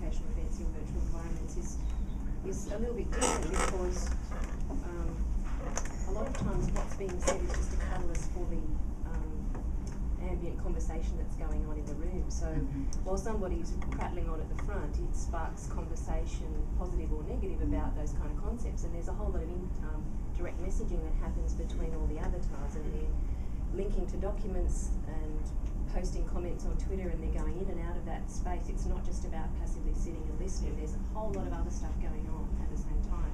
educational events in virtual environments is a little bit different, because a lot of times what's being said is just a catalyst for the ambient conversation that's going on in the room. So while somebody's prattling on at the front, it sparks conversation, positive or negative, about those kind of concepts, and there's a whole lot of direct messaging that happens between all the avatars, and they're linking to documents and posting comments on Twitter, and they're going in and out of that space. It's not just about passively sitting and listening, there's a whole lot of other stuff going on at the same time.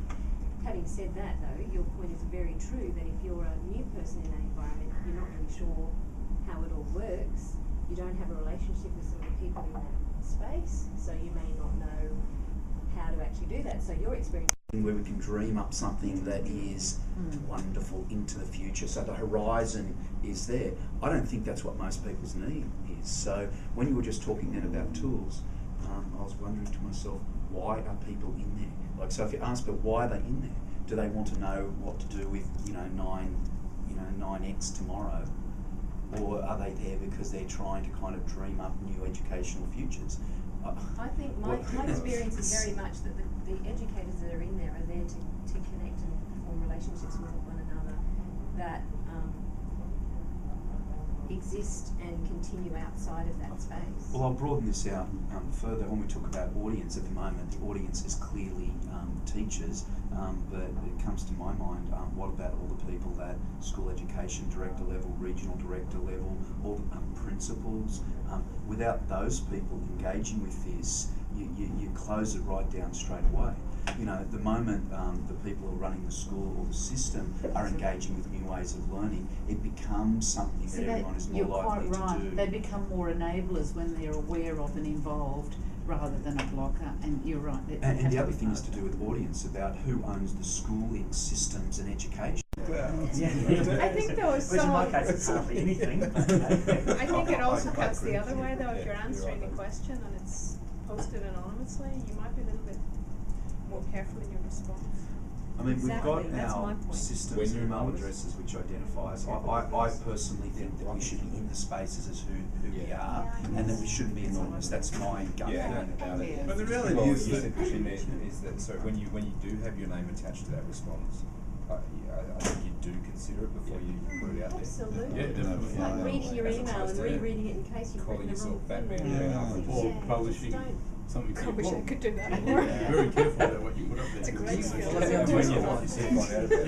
Having said that though, your point is very true, that if you're a new person in that environment, you're not really sure how it all works, you don't have a relationship with some of the people in that space, so you may not know how to actually do that. So your experience where we can dream up something that is wonderful into the future, so the horizon is there. I don't think that's what most people's need is. So when you were just talking then about tools, I was wondering to myself, why are people in there? Like, so if you ask them why are they in there, do they want to know what to do with 9x tomorrow, or are they there because they're trying to kind of dream up new educational futures? I think my experience is very much that the educators that are in there are there to connect and form relationships with one another that exist and continue outside of that space. Well, I'll broaden this out further. When we talk about audience at the moment, the audience is clearly teachers, but it comes to my mind, what about all the people at school education director level, regional director level, all the principals? Without those people engaging with this, you close it right down straight away. You know, the moment the people who are running the school or the system are engaging with new ways of learning, it becomes something that everyone is more likely to do. They become more enablers when they're aware of and involved, rather than a blocker. And you're right. And the other thing is to do with audience, about who owns the schooling systems and education. I think though, which in my case it's hardly anything. I think it also cuts the other way though. If you're answering a question and it's posted anonymously, you might be a little bit more careful in your response. I mean, Exactly, we've that's got my our point. systems and email addresses which identifies. I personally think that we should be in the spaces as who we are, and that we shouldn't be anonymous. That's my gut feeling about it. But the reality is that so when you do have your name attached to that response, I think you do consider it before you put it out there. Absolutely. Yeah, definitely. It's like reading your email and rereading it in case you've Calling written the wrong yourself thing. Batman. Or publishing something. I wish I could do that Yeah, more. very careful about what you put up there. It's a great skill. When you knock yourself right out of it.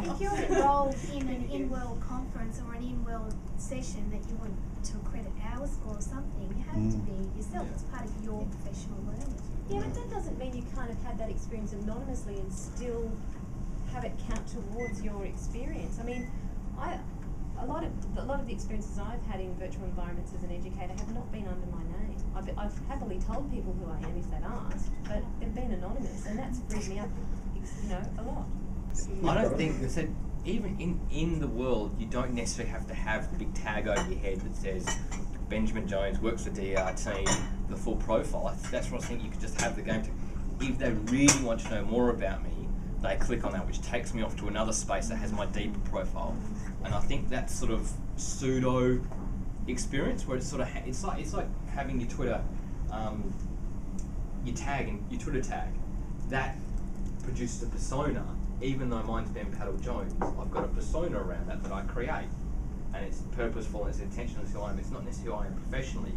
If you're enrolled in an in-world conference or an in-world session that you want to accredit hours for or something, you have to be yourself. It's part of your professional learning. Yeah, but that doesn't mean you can't have had that experience anonymously and still have it count towards your experience. I mean, a lot of the experiences I've had in virtual environments as an educator have not been under my name. I've happily told people who I am if they've asked, but they've been anonymous, and that's freed me up, a lot. I don't think that even in the world, you don't necessarily have to have the big tag over your head that says Benjamin Jones works for DRT, the full profile. That's what I think. You could just have the game. If they really want to know more about me, they click on that, which takes me off to another space that has my deeper profile. And I think that sort of pseudo experience where it's sort of it's like having your Twitter your tag and your Twitter tag that produces a persona. Even though mine's Ben Paddle Jones, I've got a persona around that I create, and it's purposeful and it's intentional. It's who I am. It's not necessarily who I am professionally.